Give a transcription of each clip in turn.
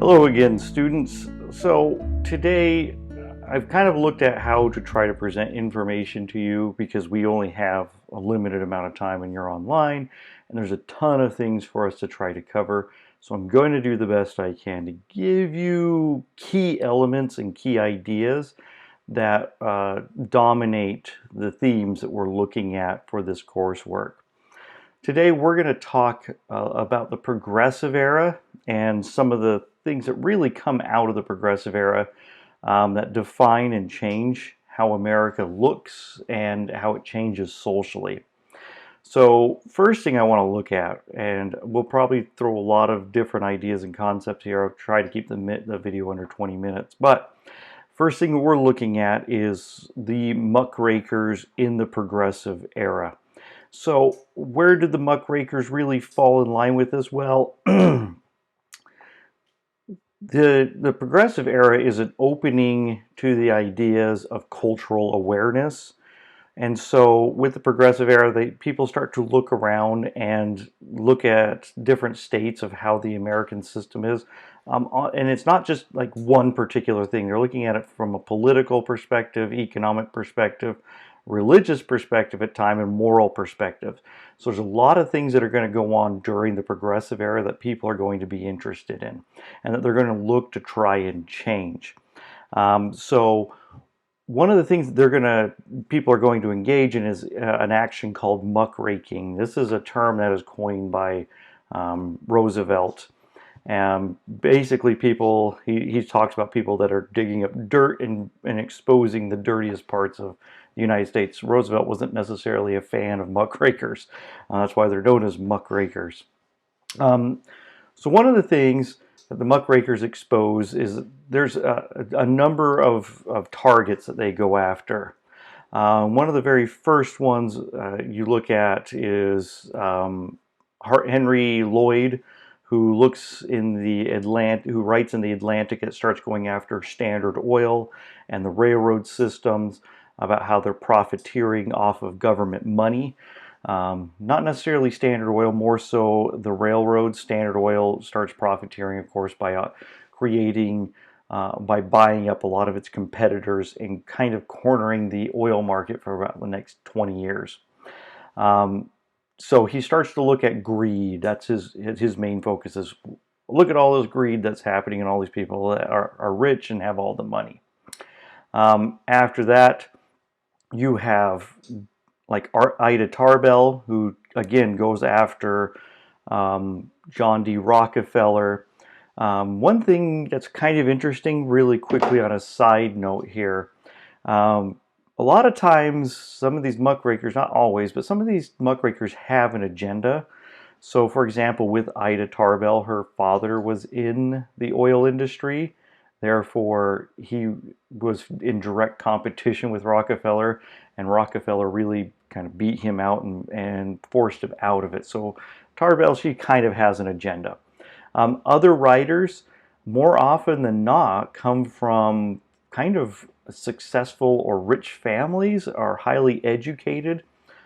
Hello again, students. So today I've kind of looked at how to try to present information to you because we only have a limited amount of time when you're online and there's a ton of things for us to try to cover. So I'm going to do the best I can to give you key elements and key ideas that dominate the themes that we're looking at for this coursework. Today we're going to talk about the Progressive Era and some of the things that really come out of the Progressive Era that define and change how America looks and how it changes socially. So first thing I want to look at, and we'll probably throw a lot of different ideas and concepts here. I'll try to keep the video under 20 minutes. But first thing we're looking at is the muckrakers in the Progressive Era. So where did the muckrakers really fall in line with this? Well, the Progressive Era is an opening to the ideas of cultural awareness. And so with the Progressive Era, people start to look around and look at different states of how the American system is. And it's not just like one particular thing. They're looking at it from a political perspective, economic perspective, religious perspective at time, and moral perspective. So there's a lot of things that are going to go on during the Progressive Era that people are going to be interested in and that they're going to look to try and change. So one of the things that people are going to engage in is an action called muckraking. This is a term that is coined by Roosevelt. And basically he talks about people that are digging up dirt and exposing the dirtiest parts of the United States. Roosevelt wasn't necessarily a fan of muckrakers. That's why they're known as muckrakers. So one of the things that the muckrakers expose is there's a number of targets that they go after. One of the very first ones you look at is Henry Lloyd, who writes in the Atlantic. It starts going after Standard Oil and the railroad systems, about how they're profiteering off of government money. Not necessarily Standard Oil, more so the railroads. Standard Oil starts profiteering, of course, by by buying up a lot of its competitors and kind of cornering the oil market for about the next 20 years. So he starts to look at greed. That's his main focus is look at all this greed that's happening and all these people that are rich and have all the money. After that, you have like Ida Tarbell, who again goes after John D. Rockefeller. One thing that's kind of interesting, really quickly on a side note here, a lot of times some of these muckrakers, not always, but some of these muckrakers have an agenda. So for example, with Ida Tarbell, her father was in the oil industry. Therefore, he was in direct competition with Rockefeller, and Rockefeller really kind of beat him out and forced him out of it. So Tarbell, she kind of has an agenda. Other writers, more often than not, come from kind of successful or rich families, are highly educated.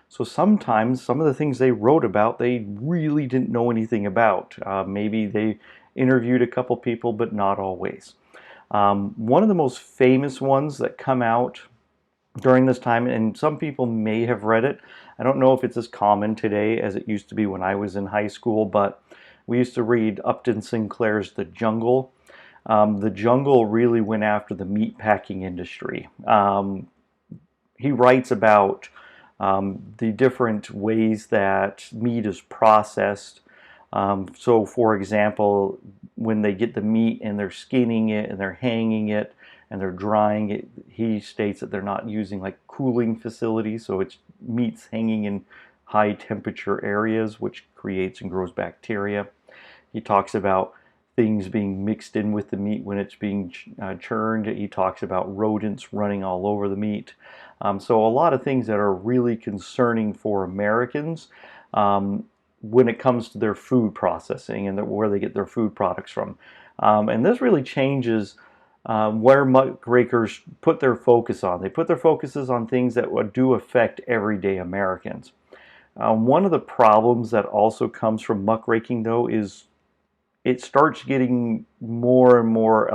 So sometimes some of the things they wrote about, they really didn't know anything about. Maybe they interviewed a couple people, but not always. One of the most famous ones that come out during this time, and some people may have read it. I don't know if it's as common today as it used to be when I was in high school, but we used to read Upton Sinclair's The Jungle. The Jungle really went after the meatpacking industry. He writes about the different ways that meat is processed. So for example, when they get the meat and they're skinning it and they're hanging it and they're drying it, he states that they're not using like cooling facilities, so it's meat's hanging in high temperature areas, which creates and grows bacteria. He talks about things being mixed in with the meat when it's being churned. He talks about rodents running all over the meat. So a lot of things that are really concerning for Americans when it comes to their food processing and where they get their food products from. And this really changes where muckrakers put their focus on. They put their focuses on things that do affect everyday Americans. One of the problems that also comes from muckraking, though, is it starts getting more and more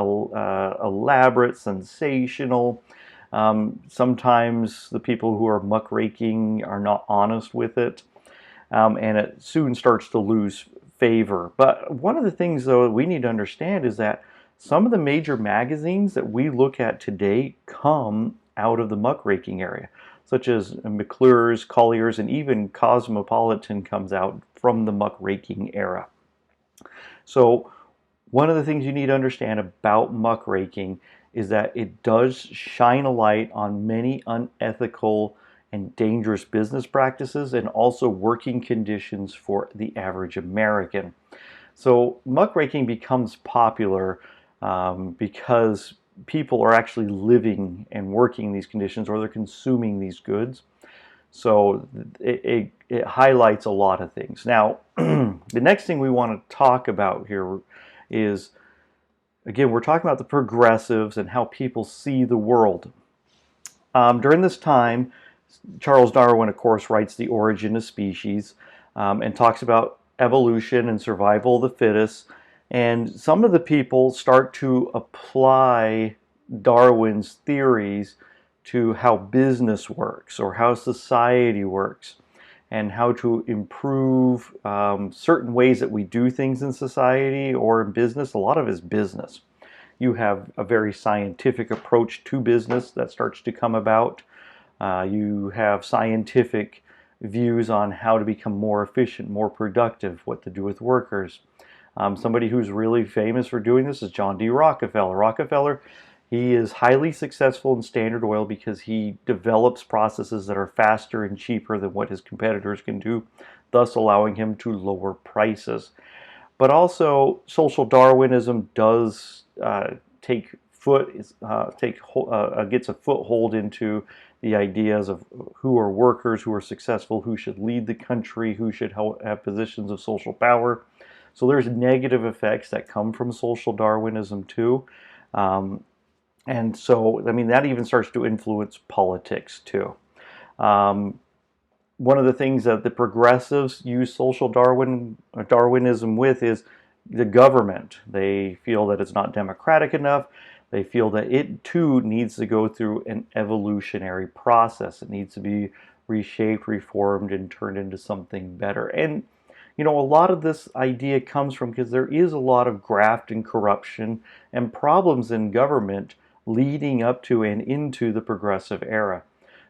elaborate, sensational. Sometimes the people who are muckraking are not honest with it, and it soon starts to lose favor. But one of the things, though, that we need to understand is that some of the major magazines that we look at today come out of the muckraking area, such as McClure's, Collier's, and even Cosmopolitan comes out from the muckraking era. So one of the things you need to understand about muckraking is that it does shine a light on many unethical and dangerous business practices and also working conditions for the average American. So muckraking becomes popular because people are actually living and working in these conditions, or they're consuming these goods. So it highlights a lot of things. Now, the next thing we want to talk about here is, again, we're talking about the progressives and how people see the world. During this time, Charles Darwin, of course, writes The Origin of Species and talks about evolution and survival of the fittest. And some of the people start to apply Darwin's theories to how business works or how society works and how to improve certain ways that we do things in society or in business. A lot of it is business. You have a very scientific approach to business that starts to come about. You have scientific views on how to become more efficient, more productive, what to do with workers. Somebody who's really famous for doing this is John D. Rockefeller. Rockefeller, he is highly successful in Standard Oil because he develops processes that are faster and cheaper than what his competitors can do, thus allowing him to lower prices. But also, social Darwinism does gets a foothold into the ideas of who are workers, who are successful, who should lead the country, who should have positions of social power. So there's negative effects that come from social Darwinism too. And so, I mean, that even starts to influence politics too. One of the things that the progressives use social Darwinism with is the government. They feel that it's not democratic enough. They feel that it too needs to go through an evolutionary process. It needs to be reshaped, reformed, and turned into something better. And you know, a lot of this idea comes from because there is a lot of graft and corruption and problems in government leading up to and into the progressive era.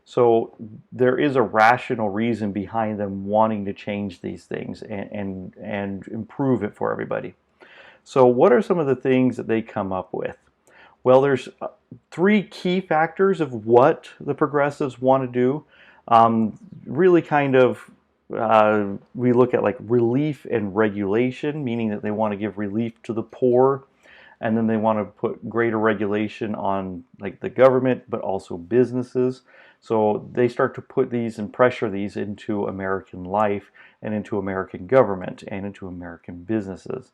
So there is a rational reason behind them wanting to change these things and improve it for everybody. So what are some of the things that they come up with? Well, there's three key factors of what the progressives want to do. Really kind of we look at like relief and regulation, meaning that they want to give relief to the poor, and then they want to put greater regulation on like the government, but also businesses. So they start to put these and pressure these into American life and into American government and into American businesses.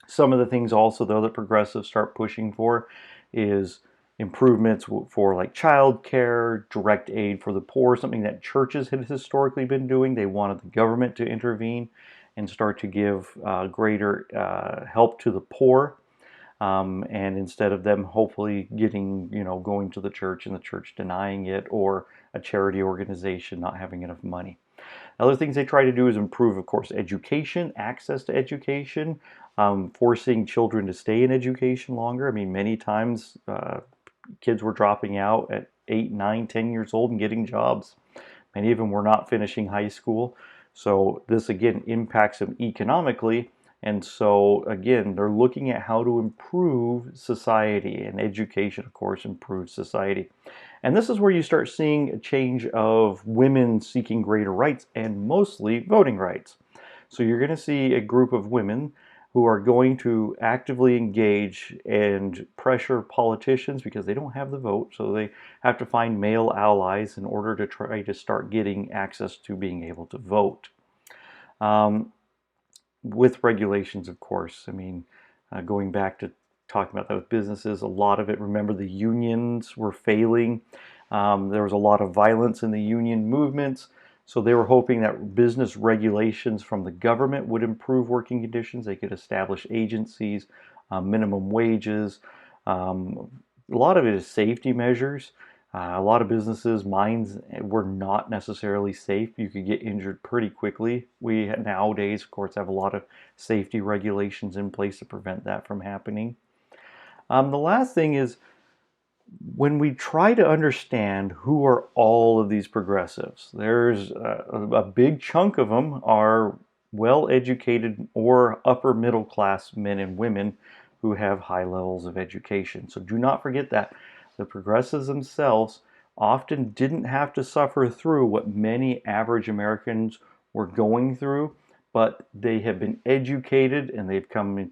Some of the things also, though, that progressives start pushing for is improvements for like child care, direct aid for the poor, something that churches had historically been doing. They wanted the government to intervene and start to give greater help to the poor. And instead of them hopefully getting, you know, going to the church and the church denying it, or a charity organization not having enough money. Other things they try to do is improve, of course, education, access to education, forcing children to stay in education longer. I mean, many times kids were dropping out at 8, 9, 10 years old and getting jobs. Many of them were not finishing high school. So this, again, impacts them economically. And so, again, they're looking at how to improve society, and education, of course, improves society. And this is where you start seeing a change of women seeking greater rights and mostly voting rights. So you're going to see a group of women who are going to actively engage and pressure politicians because they don't have the vote. So they have to find male allies in order to try to start getting access to being able to vote. With regulations, of course. I mean, going back to talking about that with businesses, a lot of it, remember, the unions were failing. There was a lot of violence in the union movements. So they were hoping that business regulations from the government would improve working conditions. They could establish agencies, minimum wages. A lot of it is safety measures. A lot of businesses, mines were not necessarily safe. You could get injured pretty quickly. We nowadays, of course, have a lot of safety regulations in place to prevent that from happening. The last thing is when we try to understand who are all of these progressives, there's a big chunk of them are well-educated or upper middle class men and women who have high levels of education. So do not forget that the progressives themselves often didn't have to suffer through what many average Americans were going through, but they have been educated and they've come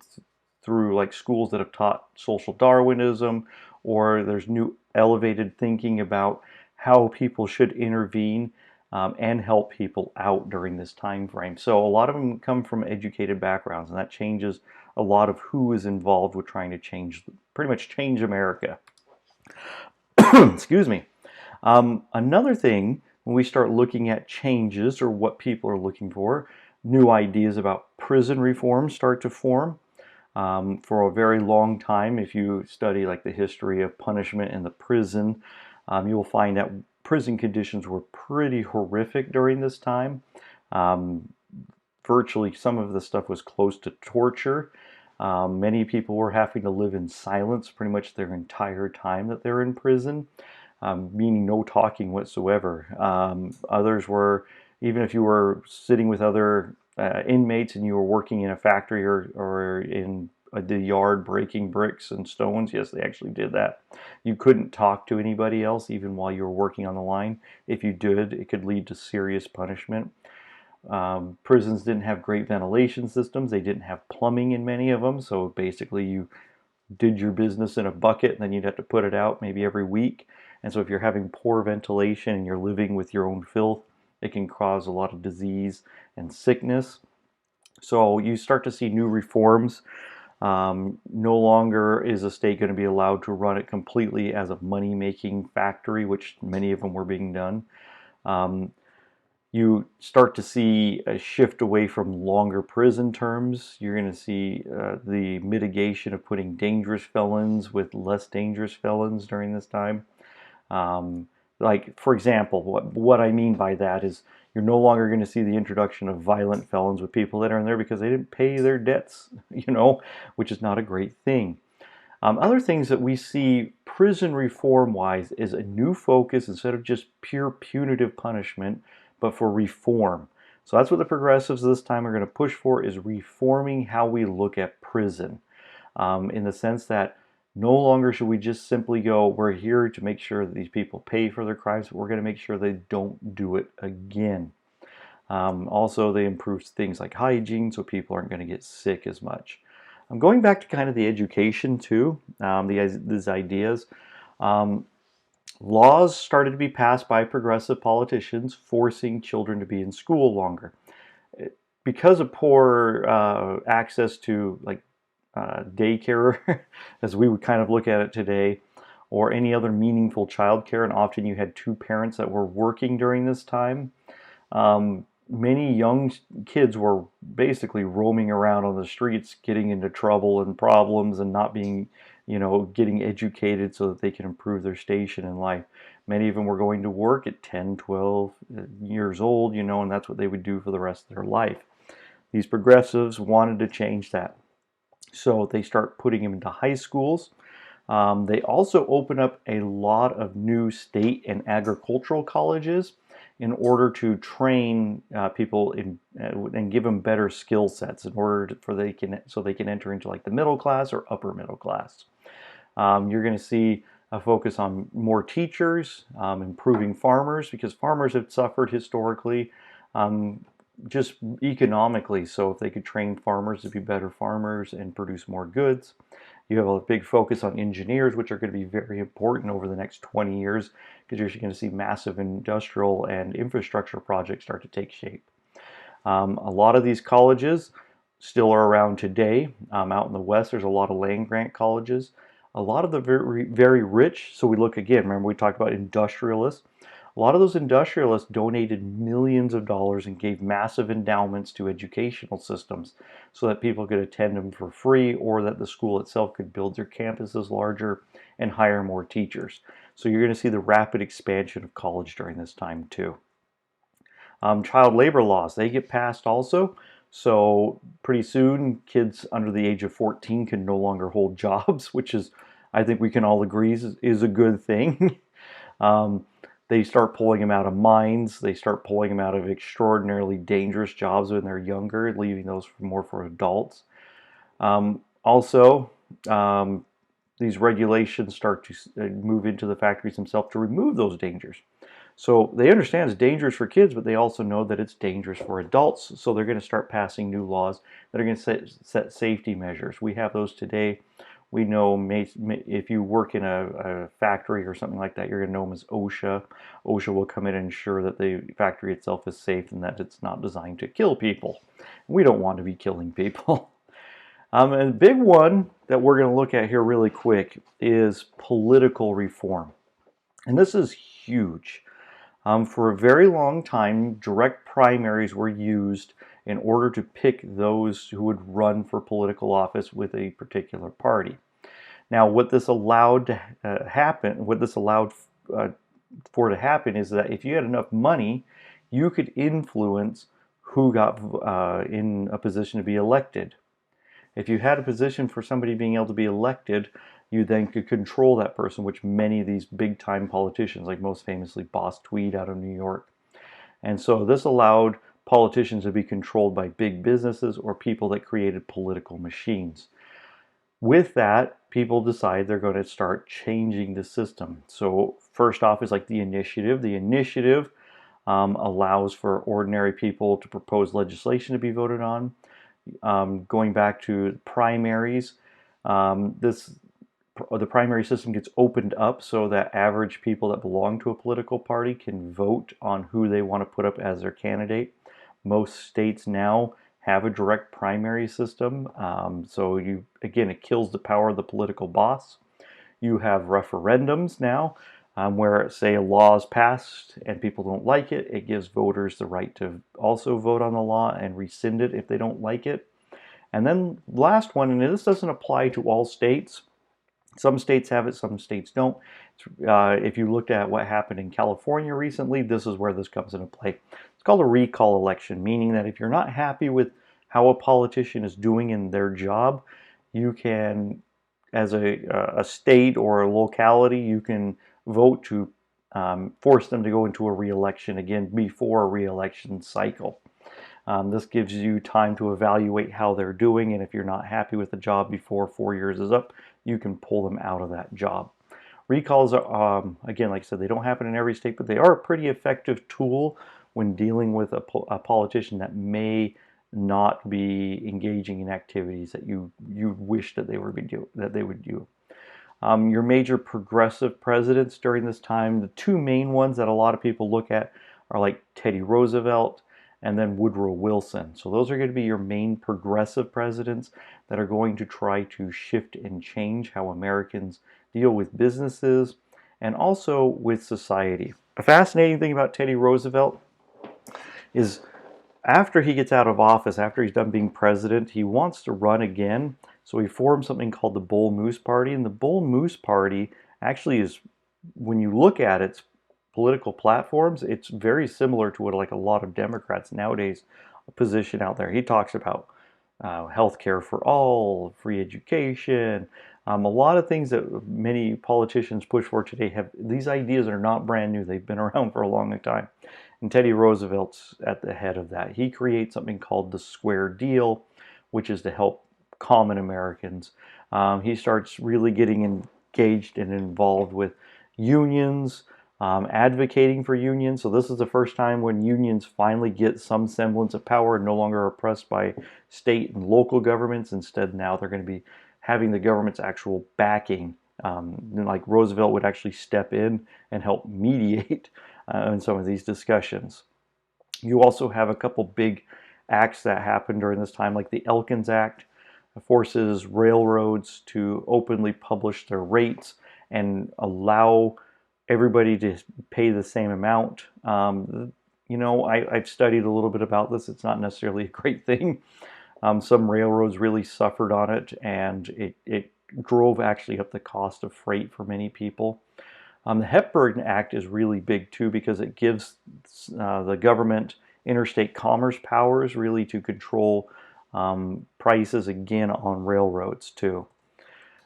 through like schools that have taught social Darwinism, or there's new elevated thinking about how people should intervene and help people out during this time frame. So a lot of them come from educated backgrounds, and that changes a lot of who is involved with trying to pretty much change America. Excuse me. Another thing, when we start looking at changes or what people are looking for, new ideas about prison reform start to form. For a very long time, if you study like the history of punishment in the prison, you will find that prison conditions were pretty horrific during this time. Virtually some of the stuff was close to torture. Many people were having to live in silence pretty much their entire time that they're in prison, meaning no talking whatsoever. Others were, even if you were sitting with other inmates and you were working in a factory or in the yard breaking bricks and stones, yes, they actually did that. You couldn't talk to anybody else even while you were working on the line. If you did, it could lead to serious punishment. Prisons didn't have great ventilation systems. They didn't have plumbing in many of them. So basically you did your business in a bucket and then you'd have to put it out maybe every week. And so if you're having poor ventilation and you're living with your own filth, it can cause a lot of disease and sickness. So you start to see new reforms. No longer is a state going to be allowed to run it completely as a money-making factory, which many of them were being done. You start to see a shift away from longer prison terms. You're going to see the mitigation of putting dangerous felons with less dangerous felons during this time. Like, for example, what I mean by that is you're no longer going to see the introduction of violent felons with people that are in there because they didn't pay their debts, which is not a great thing. Other things that we see prison reform-wise is a new focus instead of just pure punitive punishment, but for reform. So that's what the progressives this time are going to push for, is reforming how we look at prison, in the sense that no longer should we just simply go, we're here to make sure that these people pay for their crimes, but we're going to make sure they don't do it again. Also, they improved things like hygiene, so people aren't going to get sick as much. I'm going back to kind of the education too, these ideas. Laws started to be passed by progressive politicians forcing children to be in school longer. Because of poor access to like daycare, as we would kind of look at it today, or any other meaningful childcare, and often you had two parents that were working during this time, many young kids were basically roaming around on the streets, getting into trouble and problems and not being, getting educated so that they can improve their station in life. Many of them were going to work at 10, 12 years old, and that's what they would do for the rest of their life. These progressives wanted to change that. So they start putting them into high schools. They also open up a lot of new state and agricultural colleges in order to train people and give them better skill sets in order so they can enter into like the middle class or upper middle class. You're going to see a focus on more teachers, improving farmers, because farmers have suffered historically just economically. So if they could train farmers to be better farmers and produce more goods. You have a big focus on engineers, which are going to be very important over the next 20 years because you're going to see massive industrial and infrastructure projects start to take shape. A lot of these colleges still are around today. Out in the West, there's a lot of land-grant colleges. A lot of the very, very rich, so we look again, remember we talked about industrialists. A lot of those industrialists donated millions of dollars and gave massive endowments to educational systems so that people could attend them for free, or that the school itself could build their campuses larger and hire more teachers. So you're going to see the rapid expansion of college during this time too. Child labor laws, they get passed also. So pretty soon, kids under the age of 14 can no longer hold jobs, which is, I think we can all agree, is a good thing. um, they start pulling them out of mines. They start pulling them out of extraordinarily dangerous jobs when they're younger, leaving those more for adults. Also, these regulations start to move into the factories themselves to remove those dangers. So they understand it's dangerous for kids, but they also know that it's dangerous for adults. So they're going to start passing new laws that are going to set safety measures. We have those today. We know if you work in a factory or something like that, you're going to know them as OSHA. OSHA will come in and ensure that the factory itself is safe and that it's not designed to kill people. We don't want to be killing people. And the big one that we're going to look at here really quick is political reform. And this is huge. For a very long time, direct primaries were used in order to pick those who would run for political office with a particular party. Now, what this allowed to happen, what this allowed for to happen, is that if you had enough money, you could influence who got in a position to be elected. If you had a position for somebody being able to be elected, you then could control that person, which many of these big-time politicians, like most famously Boss Tweed out of New York. And so this allowed politicians to be controlled by big businesses or people that created political machines. With that, people decide they're going to start changing the system. So first off is like the initiative. The initiative allows for ordinary people to propose legislation to be voted on. Going back to primaries, the primary system gets opened up so that average people that belong to a political party can vote on who they want to put up as their candidate. Most states now have a direct primary system. So again, it kills the power of the political boss. You have referendums now where, say, a law is passed and people don't like it. It gives voters the right to also vote on the law and rescind it if they don't like it. And then last one, and this doesn't apply to all states. Some states have it, some states don't. If you looked at what happened in California recently, this is where this comes into play. It's called a recall election, meaning that if you're not happy with how a politician is doing in their job, you can, as a state or a locality, you can vote to force them to go into a re-election again before a re-election cycle. This gives you time to evaluate how they're doing, and if you're not happy with the job before 4 years is up, you can pull them out of that job. Recalls are, again, like I said, they don't happen in every state, but they are a pretty effective tool when dealing with a politician that may not be engaging in activities that you wish that they would do. Your major progressive presidents during this time, the two main ones that a lot of people look at are like Teddy Roosevelt and then Woodrow Wilson. So those are going to be your main progressive presidents that are going to try to shift and change how Americans deal with businesses and also with society. A fascinating thing about Teddy Roosevelt is after he gets out of office, after he's done being president, he wants to run again. So he formed something called the Bull Moose Party. And the Bull Moose Party actually is, when you look at its political platforms, it's very similar to what like a lot of Democrats nowadays position out there. He talks about health care for all, free education, a lot of things that many politicians push for today. These ideas are not brand new. They've been around for a long time. And Teddy Roosevelt's at the head of that. He creates something called the Square Deal, which is to help common Americans. He starts really getting engaged and involved with unions, advocating for unions. So this is the first time when unions finally get some semblance of power and no longer oppressed by state and local governments. Instead, now they're going to be having the government's actual backing. Like Roosevelt would actually step in and help mediate in some of these discussions. You also have a couple big acts that happened during this time, like the Elkins Act, forces railroads to openly publish their rates and allow everybody to pay the same amount. You know, I've studied a little bit about this. It's not necessarily a great thing. Some railroads really suffered on it, and it drove actually up the cost of freight for many people. The Hepburn Act is really big too because it gives the government interstate commerce powers really to control prices again on railroads too.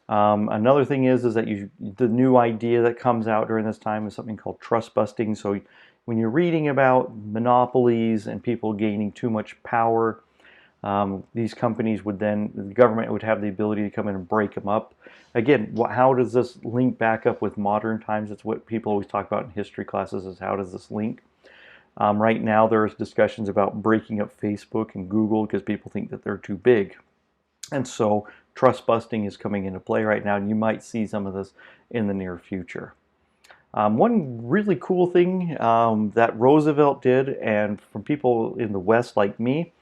Another thing is that the new idea that comes out during this time is something called trust busting. So when you're reading about monopolies and people gaining too much power, these companies would then, the government would have the ability to come in and break them up. Again, how does this link back up with modern times? It's what people always talk about in history classes, is how does this link? Right now there's discussions about breaking up Facebook and Google because people think that they're too big. And so trust busting is coming into play right now, and you might see some of this in the near future. One really cool thing that Roosevelt did, and from people in the West like me,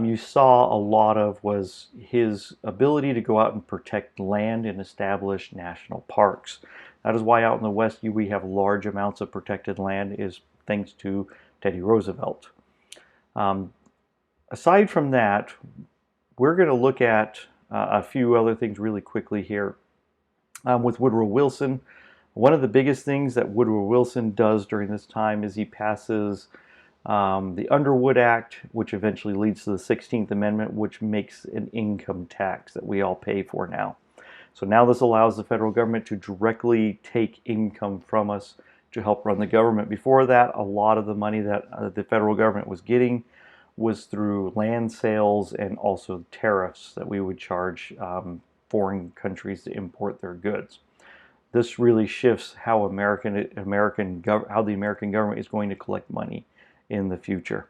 you saw a lot of was his ability to go out and protect land and establish national parks. That is why out in the West we have large amounts of protected land, is thanks to Teddy Roosevelt. Aside from that, we're going to look at a few other things really quickly here. With Woodrow Wilson, one of the biggest things that Woodrow Wilson does during this time is he passes the Underwood Act, which eventually leads to the 16th Amendment, which makes an income tax that we all pay for now. So now this allows the federal government to directly take income from us to help run the government. Before that, a lot of the money that the federal government was getting was through land sales and also tariffs that we would charge foreign countries to import their goods. This really shifts how the American government is going to collect money in the future.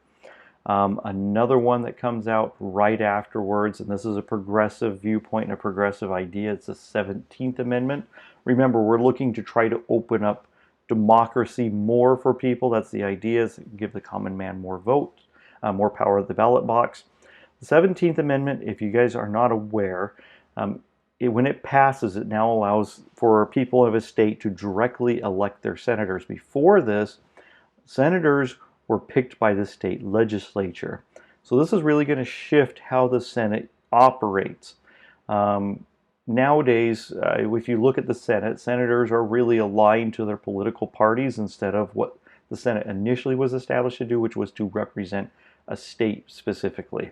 Another one that comes out right afterwards, and this is a progressive viewpoint and a progressive idea, it's the 17th Amendment. Remember, we're looking to try to open up democracy more for people. That's the idea, is give the common man more votes, more power at the ballot box. The 17th Amendment, if you guys are not aware, when it passes, it now allows for people of a state to directly elect their senators. Before this, senators were picked by the state legislature. So this is really going to shift how the Senate operates. Nowadays, if you look at the Senate, senators are really aligned to their political parties instead of what the Senate initially was established to do, which was to represent a state specifically.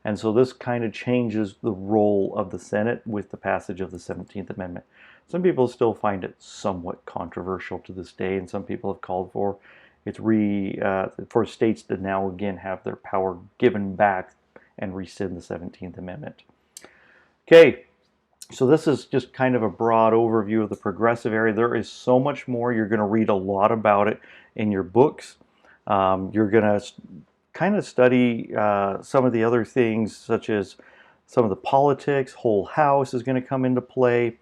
And so this kind of changes the role of the Senate with the passage of the 17th Amendment. Some people still find it somewhat controversial to this day, and some people have called for for states to now again have their power given back and rescind the 17th Amendment. Okay, so this is just kind of a broad overview of the progressive area. There is so much more. You're going to read a lot about it in your books. You're going to kind of study some of the other things, such as some of the politics. Whole House is going to come into play.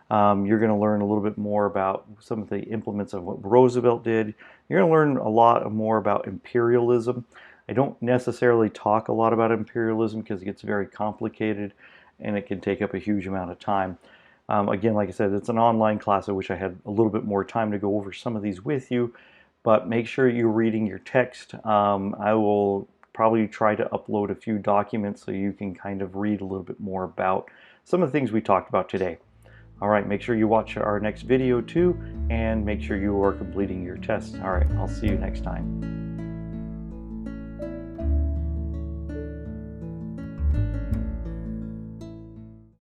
You're going to learn a little bit more about some of the implements of what Roosevelt did. You're going to learn a lot more about imperialism. I don't necessarily talk a lot about imperialism because it gets very complicated and it can take up a huge amount of time. Again, like I said, it's an online class. I wish I had a little bit more time to go over some of these with you, but make sure you're reading your text. I will probably try to upload a few documents so you can kind of read a little bit more about some of the things we talked about today. All right, make sure you watch our next video too, and make sure you are completing your tests. All right, I'll see you next time.